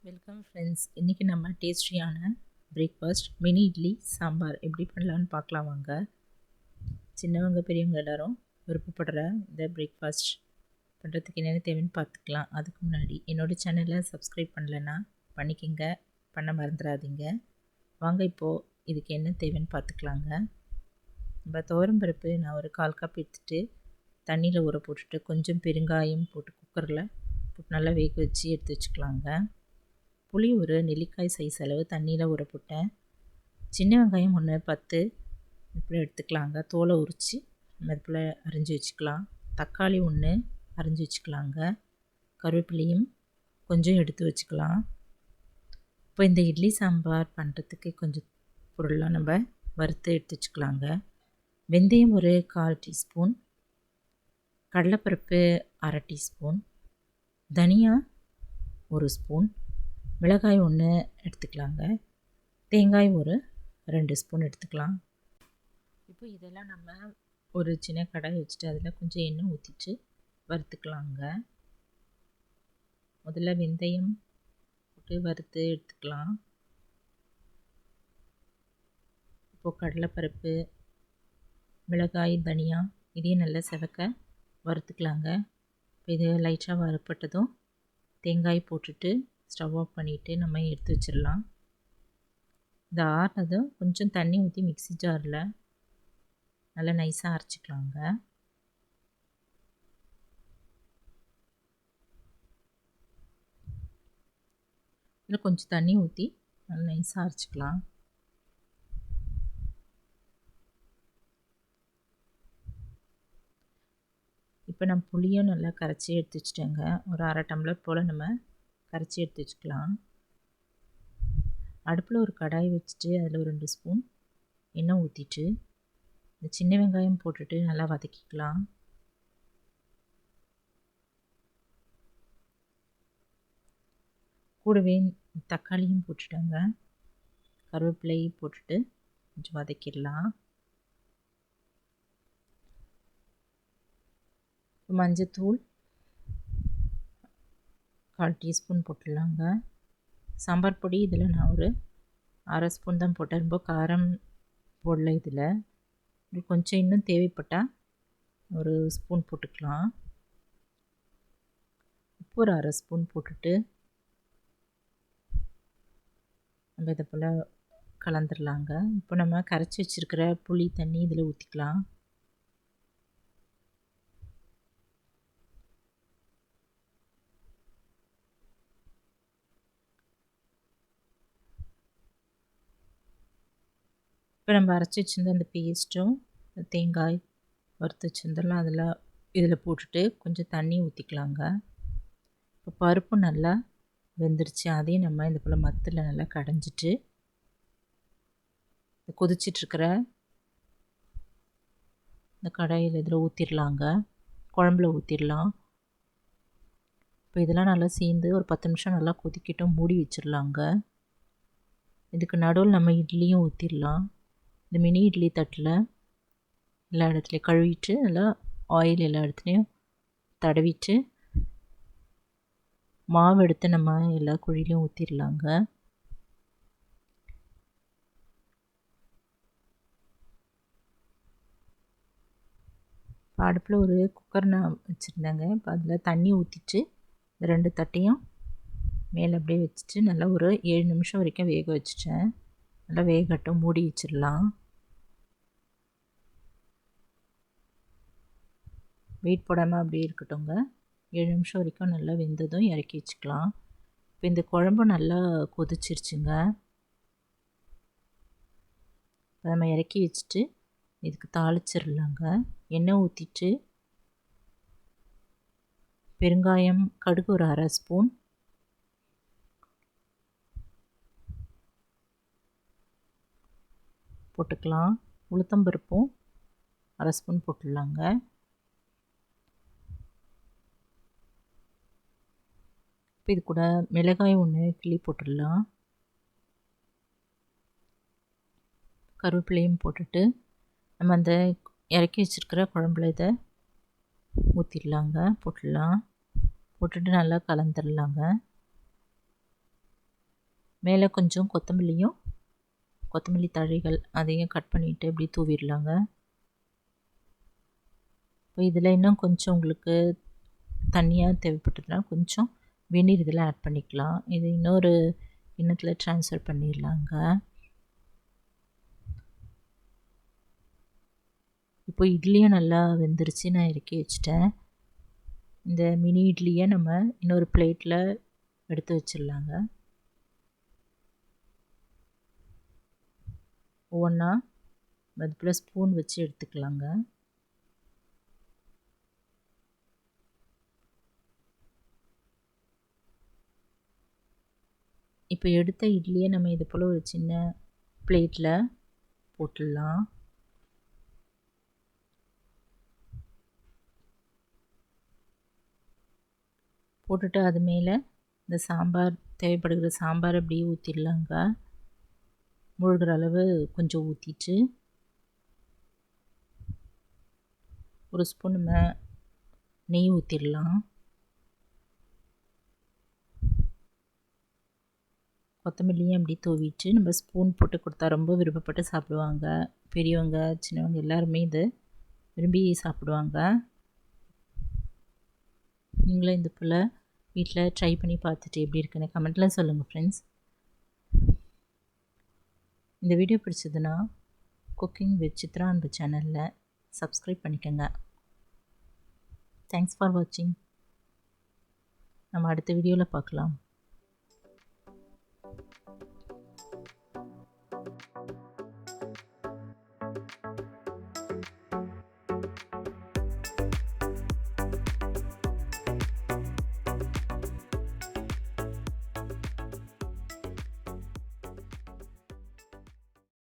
Welcome friends. இன்றைக்கி நம்ம டேஸ்டியான பிரேக்ஃபாஸ்ட் மினி இட்லி சாம்பார் எப்படி பண்ணலான்னு பார்க்கலாம் வாங்க. சின்னவங்க பெரியவங்க எல்லோரும் விருப்பப்படுற இந்த பிரேக்ஃபாஸ்ட் பண்ணுறதுக்கு என்னென்ன தேவைன்னு பார்த்துக்கலாம். அதுக்கு முன்னாடி என்னோடய சேனலை சப்ஸ்கிரைப் பண்ணலைன்னா பண்ணிக்கோங்க, பண்ண மறந்துடாதீங்க. வாங்க இப்போது இதுக்கு என்ன தேவைன்னு பார்த்துக்கலாங்க. நம்ம துவரம்பருப்பு நான் ஒரு 1/4 கப் எடுத்துகிட்டு தண்ணியில் ஊற போட்டுட்டு கொஞ்சம் பெருங்காயம் போட்டு குக்கரில் போட்டு நல்லா வேக வச்சு எடுத்து வச்சுக்கலாங்க. புளி ஒரு நெல்லிக்காய் சைஸ் அளவு தண்ணியில் ஊற போட்டேன். சின்ன வெங்காயம் 10 இப்படி எடுத்துக்கலாங்க. தோலை உரித்து அதுக்குள்ளே அரிஞ்சு வச்சுக்கலாம். தக்காளி 1 அரிஞ்சு வச்சுக்கலாங்க. கருவேப்பிலையும் கொஞ்சம் எடுத்து வச்சுக்கலாம். இப்போ இந்த இட்லி சாம்பார் பண்ணுறதுக்கு கொஞ்சம் பொருள்லாம் நம்ம வறுத்து எடுத்து வச்சுக்கலாங்க. வெந்தயம் ஒரு 1/4 டீஸ்பூன், கடலைப்பருப்பு 1/2 டீஸ்பூன், தனியா 1 ஸ்பூன், மிளகாய் 1 எடுத்துக்கலாங்க. தேங்காய் ஒரு 2 ஸ்பூன் எடுத்துக்கலாம். இப்போ இதெல்லாம் நம்ம ஒரு சின்ன கடாய் வச்சுட்டு அதில் கொஞ்சம் எண்ணெய் ஊற்றிட்டு வறுத்துக்கலாங்க. முதல்ல வெந்தயம் போட்டு வறுத்து எடுத்துக்கலாம். இப்போது கடலைப்பருப்பு, மிளகாய், தனியா இதையும் நல்லா செவக்க வறுத்துக்கலாங்க. இப்போ இது லைட்டாக வறுப்பட்டதும் தேங்காய் போட்டுட்டு ஸ்டவ் ஆஃப் பண்ணிவிட்டு நம்ம எடுத்து வச்சிடலாம். இந்த ஆறினதும் கொஞ்சம் தண்ணி ஊற்றி மிக்ஸி ஜாரில் நல்லா நைஸாக அரைச்சிக்கலாங்க. இதில் கொஞ்சம் தண்ணி ஊற்றி நல்லா நைஸாக அரைச்சிக்கலாம். இப்போ நம்ம புளியும் நல்லா கரைச்சி எடுத்து வச்சுட்டேங்க. ஒரு 1/2 டம்ளர் போல் நம்ம கரைச்சி எடுத்து வச்சுக்கலாம். அடுப்பில் ஒரு கடாய் வச்சுட்டு அதில் ஒரு 2 ஸ்பூன் எண்ணெய் ஊற்றிட்டு இந்த சின்ன வெங்காயம் போட்டுட்டு நல்லா வதக்கிக்கலாம். கூடவே தக்காளியும் போட்டுட்டாங்க. கருவேப்பிலையும் போட்டுட்டு கொஞ்சம் வதக்கிடலாம். மஞ்சத்தூள் 1/4 டீஸ்பூன் போட்டுடலாங்க. சாம்பார் பொடி இதில் நான் ஒரு 1/2 ஸ்பூன் தான் போட்டேன். ரொம்ப காரம் போடல. இதில் கொஞ்சம் இன்னும் தேவைப்பட்டால் ஒரு ஸ்பூன் போட்டுக்கலாம். உப்பு ஒரு 1/2 ஸ்பூன் போட்டுட்டு நம்ம இதை போல் கலந்துடலாங்க. இப்போ நம்ம கரைச்சி வச்சுருக்கிற புளி தண்ணி இதில் ஊற்றிக்கலாம். இப்போ நம்ம அரைச்சி வச்சுருந்த அந்த பேஸ்ட்டும் தேங்காய் வறுத்து வச்சுருந்தெல்லாம் இதில் போட்டுட்டு கொஞ்சம் தண்ணி ஊற்றிக்கலாங்க. இப்போ பருப்பு நல்லா வெந்துருச்சு. அதையும் நம்ம இந்த போல் மத்தில் நல்லா கடைஞ்சிட்டு கொதிச்சிட்ருக்கிற இந்த கடாயில் இதில் ஊற்றிடலாங்க. குழம்புல ஊற்றிடலாம். இப்போ இதெல்லாம் நல்லா சேர்ந்து ஒரு 10 நிமிஷம் நல்லா கொதிக்கட்டும், மூடி வச்சிடலாங்க. இதுக்கு நடுவில் நம்ம இட்லியும் ஊற்றிடலாம். இந்த மினி இட்லி தட்டில் எல்லா இடத்துலையும் கழுவிட்டு நல்லா ஆயில் எல்லா இடத்துலையும் தடவிட்டு மாவு எடுத்து நம்ம எல்லா குழிலையும் ஊற்றிடலாங்க. இப்போ அடுப்பில் ஒரு குக்கர் நான் வச்சுருந்தேங்க. இப்போ அதில் தண்ணி ஊற்றிட்டு இந்த 2 தட்டையும் மேலே அப்படியே வச்சுட்டு நல்லா ஒரு 7 நிமிஷம் வரைக்கும் வேக வச்சுட்டேன். நல்லா வேகட்டும், மூடி வச்சிடலாம். வெயிட் போடாமல் அப்படியே இருக்கட்டும்ங்க. 7 நிமிஷம் வரைக்கும் நல்லா வெந்ததும் இறக்கி வச்சுக்கலாம். இப்போ இந்த குழம்பு நல்லா கொதிச்சிருச்சுங்க. இப்போ நம்ம இறக்கி வச்சுட்டு இதுக்கு தாளிச்சிடலாங்க. எண்ணெய் ஊற்றிட்டு பெருங்காயம், கடுகு ஒரு 1/2 ஸ்பூன், போட்டுக்கலாம். உளுத்தம்பருப்பும் 1/2 ஸ்பூன் போட்டுடலாங்க. இப்போ இது கூட மிளகாய் 1 கிள்ளி போட்டுடலாம். கருவேப்பிலையும் போட்டுட்டு நம்ம அந்த இறக்கி வச்சுருக்கிற குழம்புல இதை ஊற்றிடலாங்க. போட்டுட்டு நல்லா கலந்துடலாங்க. மேலே கொஞ்சம் கொத்தமல்லி தழைகள் அதையும் கட் பண்ணிவிட்டு இப்படி தூவிடலாங்க. இப்போ இதில் இன்னும் கொஞ்சம் உங்களுக்கு தண்ணியாக தேவைப்பட்டதுன்னா கொஞ்சம் வெந்நீர் இதில் ஆட் பண்ணிக்கலாம். இது இன்னொரு கிண்ணத்தில் ட்ரான்ஸ்ஃபர் பண்ணிடலாங்க. இப்போ இட்லியும் நல்லா வெந்துருச்சு, நான் இறக்கி வச்சிட்டேன். இந்த மினி இட்லியை நம்ம இன்னொரு பிளேட்டில் எடுத்து வச்சிடலாங்க. ஒவ்வொன்றா அது போல் ஸ்பூன் வச்சு எடுத்துக்கலாங்க. இப்போ எடுத்த இட்லியை நம்ம இது போல் ஒரு சின்ன பிளேட்டில் போட்டுடலாம். போட்டுட்டு அது மேலே இந்த சாம்பார் தேவைப்படுகிற சாம்பார் அப்படியே ஊற்றிடலாங்க. முழுகிற அளவு கொஞ்சம் ஊற்றிட்டு ஒரு ஸ்பூன் நெய் ஊற்றிடலாம். கொத்தமல்லியும் அப்படி தூவிட்டு நம்ம ஸ்பூன் போட்டு கொடுத்தா ரொம்ப விருப்பப்பட்டு சாப்பிடுவாங்க. பெரியவங்க சின்னவங்க எல்லாருமே இது விரும்பி சாப்பிடுவாங்க. நீங்களும் இது போல் வீட்டில் ட்ரை பண்ணி பார்த்துட்டு எப்படி இருக்குன்னு கமெண்ட்டில் சொல்லுங்கள் ஃப்ரெண்ட்ஸ். இந்த வீடியோ பிடிச்சதுன்னா குக்கிங் வித் சித்ரா அன்பு சேனலில் சப்ஸ்கிரைப் பண்ணிக்கோங்க. தேங்க்ஸ் ஃபார் வாட்சிங். நம்ம அடுத்த வீடியோவில் பார்க்கலாம்.